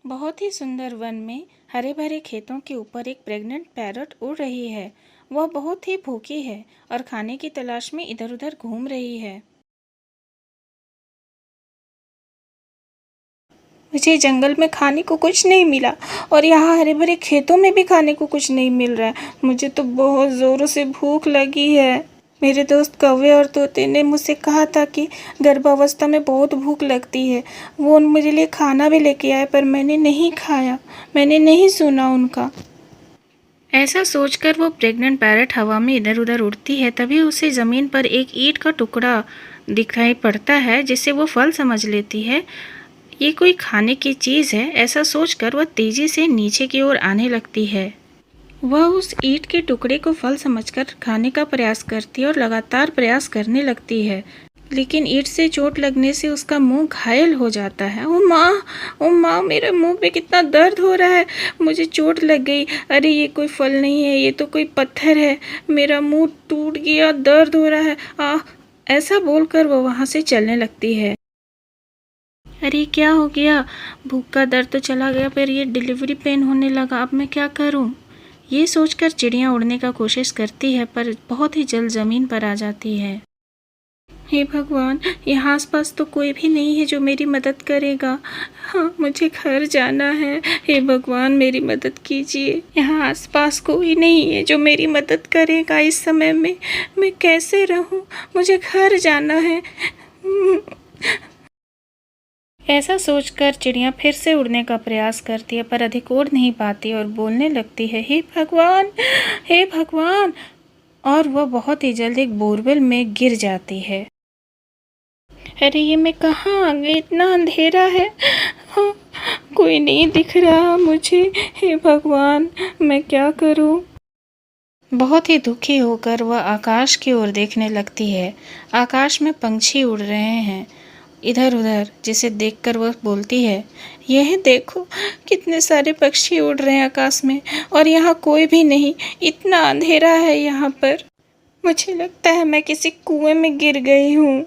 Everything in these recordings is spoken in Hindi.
बहुत ही सुंदर वन में हरे भरे खेतों के ऊपर एक प्रेग्नेंट पैरट उड़ रही है। वह बहुत ही भूखी है और खाने की तलाश में इधर उधर घूम रही है। मुझे जंगल में खाने को कुछ नहीं मिला और यहाँ हरे भरे खेतों में भी खाने को कुछ नहीं मिल रहा है। मुझे तो बहुत ज़ोरों से भूख लगी है। मेरे दोस्त कौवे और तोते ने मुझसे कहा था कि गर्भावस्था में बहुत भूख लगती है। वो मेरे लिए खाना भी लेके आए, पर मैंने नहीं खाया। मैंने नहीं सुना उनका। ऐसा सोचकर वो प्रेग्नेंट पैरट हवा में इधर उधर उड़ती है। तभी उसे ज़मीन पर एक ईंट का टुकड़ा दिखाई पड़ता है, जिसे वो फल समझ लेती है। ये कोई खाने की चीज़ है, ऐसा सोचकर वह तेज़ी से नीचे की ओर आने लगती है। वह उस ईंट के टुकड़े को फल समझकर खाने का प्रयास करती है और लगातार प्रयास करने लगती है, लेकिन ईंट से चोट लगने से उसका मुंह घायल हो जाता है। ओ माँ, मेरे मुंह पे कितना दर्द हो रहा है। मुझे चोट लग गई। अरे ये कोई फल नहीं है, ये तो कोई पत्थर है। मेरा मुंह टूट गया, दर्द हो रहा है। ऐसा बोलकर वो वहाँ से चलने लगती है। अरे क्या हो गया? भूख का दर्द तो चला गया, पर ये डिलीवरी पेन होने लगा। अब मैं क्या करूं? ये सोचकर चिड़िया उड़ने का कोशिश करती है, पर बहुत ही जल्द ज़मीन पर आ जाती है। हे भगवान, यहाँ आसपास तो कोई भी नहीं है जो मेरी मदद करेगा। हाँ, मुझे घर जाना है। हे भगवान, मेरी मदद कीजिए। यहाँ आसपास कोई नहीं है जो मेरी मदद करेगा इस समय में। मैं कैसे रहूँ? मुझे घर जाना है। ऐसा सोचकर चिड़िया फिर से उड़ने का प्रयास करती है, पर अधिक उड़ नहीं पाती और बोलने लगती है, हे भगवान, हे भगवान। और वह बहुत ही जल्द एक बोरवेल में गिर जाती है। अरे ये मैं कहाँ आ गई? इतना अंधेरा है। हाँ, कोई नहीं दिख रहा मुझे। हे भगवान, मैं क्या करूँ? बहुत ही दुखी होकर वह आकाश की ओर देखने लगती है। आकाश में पंछी उड़ रहे हैं इधर उधर, जिसे देखकर वह बोलती है, यह देखो कितने सारे पक्षी उड़ रहे हैं आकाश में, और यहाँ कोई भी नहीं। इतना अंधेरा है यहाँ पर। मुझे लगता है मैं किसी कुएं में गिर गई हूँ।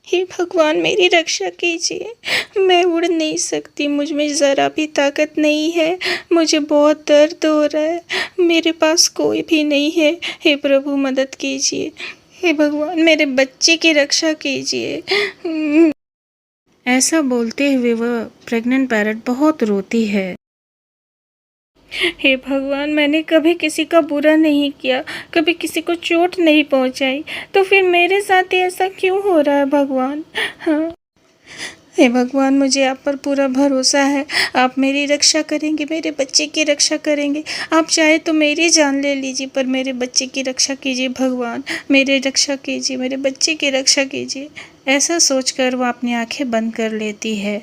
हे भगवान, मेरी रक्षा कीजिए। मैं उड़ नहीं सकती, मुझ में ज़रा भी ताकत नहीं है। मुझे बहुत दर्द हो रहा है। मेरे पास कोई भी नहीं है। हे प्रभु, मदद कीजिए। हे भगवान, मेरे बच्चे की रक्षा कीजिए। ऐसा बोलते हुए वह प्रेग्नेंट पैरट बहुत रोती है। हे भगवान, मैंने कभी किसी का बुरा नहीं किया, कभी किसी को चोट नहीं पहुंचाई, तो फिर मेरे साथ ही ऐसा क्यों हो रहा है भगवान? हाँ, हे भगवान, मुझे आप पर पूरा भरोसा है। आप मेरी रक्षा करेंगे, मेरे बच्चे की रक्षा करेंगे। आप चाहे तो मेरी जान ले लीजिए, पर मेरे बच्चे की रक्षा कीजिए भगवान। मेरी रक्षा कीजिए, मेरे बच्चे की रक्षा कीजिए। ऐसा सोचकर वह अपनी आंखें बंद कर लेती है।